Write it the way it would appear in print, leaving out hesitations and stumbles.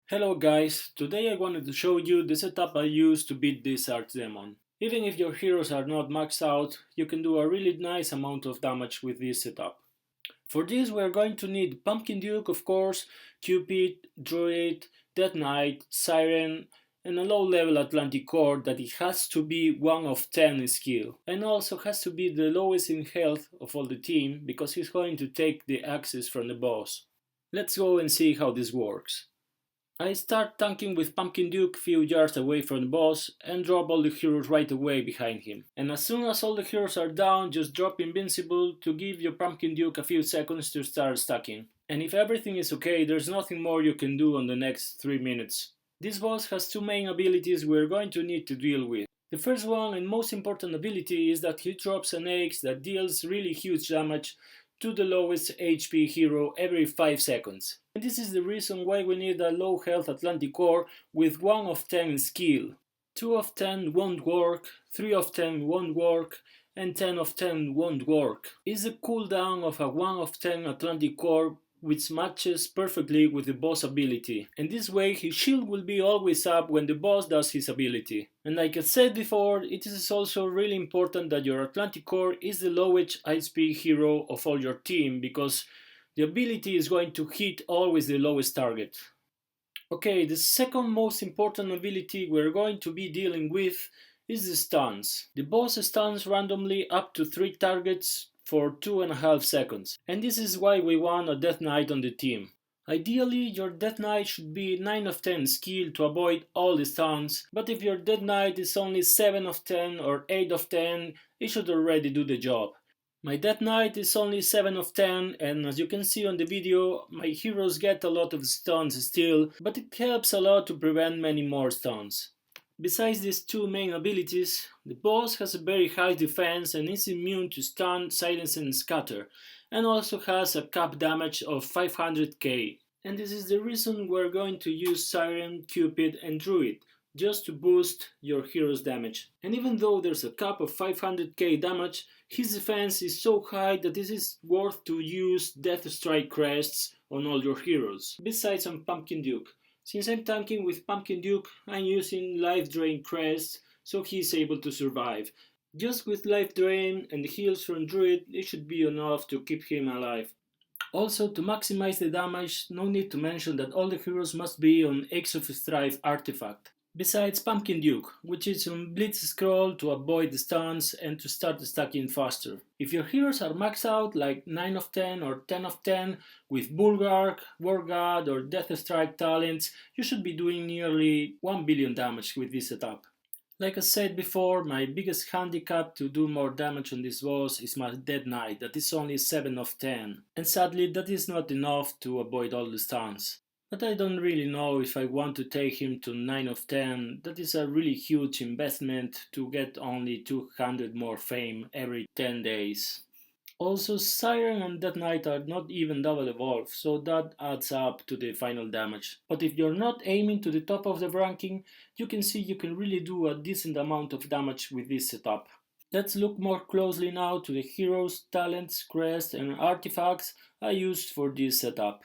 Hello guys, today I wanted to show you the setup I use to beat this Archdemon. Even if your heroes are not maxed out, you can do a really nice amount of damage with this setup. For this we are going to need Pumpkin Duke of course, Cupid, Druid, Death Knight, Siren, and a low level Atlanticore that it has to be 1 of 10 in skill. And also has to be the lowest in health of all the team because he's going to take the axes from the boss. Let's go and see how this works. I start tanking with Pumpkin Duke few yards away from the boss and drop all the heroes right away behind him. And as soon as all the heroes are down, just drop Invincible to give your Pumpkin Duke a few seconds to start stacking. And if everything is okay, there's nothing more you can do on the next 3 minutes. This boss has two main abilities we're going to need to deal with. The first one and most important ability is that he drops an axe that deals really huge damage to the lowest HP hero every 5 seconds. And this is the reason why we need a low health Atlanticore with 1 of 10 skill. 2 of 10 won't work, 3 of 10 won't work, and 10 of 10 won't work. It's the cooldown of a 1 of 10 Atlanticore which matches perfectly with the boss ability, and this way his shield will be always up when the boss does his ability. And like I said before, it is also really important that your Atlanticore is the lowest HP hero of all your team, because the ability is going to hit always the lowest target. Okay, the second most important ability we're going to be dealing with is the stuns. The boss stuns randomly up to 3 targets for 2.5 seconds, and this is why we want a Death Knight on the team. Ideally, your Death Knight should be 9 of 10 skill to avoid all the stuns, but if your Death Knight is only 7 of 10 or 8 of 10, it should already do the job. My Death Knight is only 7 of 10, and as you can see on the video, my heroes get a lot of stuns still, but it helps a lot to prevent many more stuns. Besides these two main abilities, the boss has a very high defense and is immune to stun, silence and scatter, and also has a cap damage of 500k. And this is the reason we're going to use Siren, Cupid and Druid, just to boost your hero's damage. And even though there's a cap of 500k damage, his defense is so high that it is worth to use Death Strike crests on all your heroes, besides on Pumpkin Duke. Since I'm tanking with Pumpkin Duke, I'm using Life Drain crests, so he's able to survive. Just with Life Drain and the heals from Druid, it should be enough to keep him alive. Also, to maximize the damage, no need to mention that all the heroes must be on Axe of Strife artifact. Besides Pumpkin Duke, which is on Blitz Scroll to avoid the stuns and to start stacking faster. If your heroes are maxed out like 9 of 10 or 10 of 10 with Bulwark, War God or Death Strike talents, you should be doing nearly 1 billion damage with this setup. Like I said before, my biggest handicap to do more damage on this boss is my Dead Knight that is only 7 of 10, and sadly that is not enough to avoid all the stuns. But I don't really know if I want to take him to 9 of 10, that is a really huge investment to get only 200 more fame every 10 days. Also, Siren and Death Knight are not even double evolved, so that adds up to the final damage. But if you're not aiming to the top of the ranking, you can see you can really do a decent amount of damage with this setup. Let's look more closely now to the heroes, talents, crests and artifacts I used for this setup.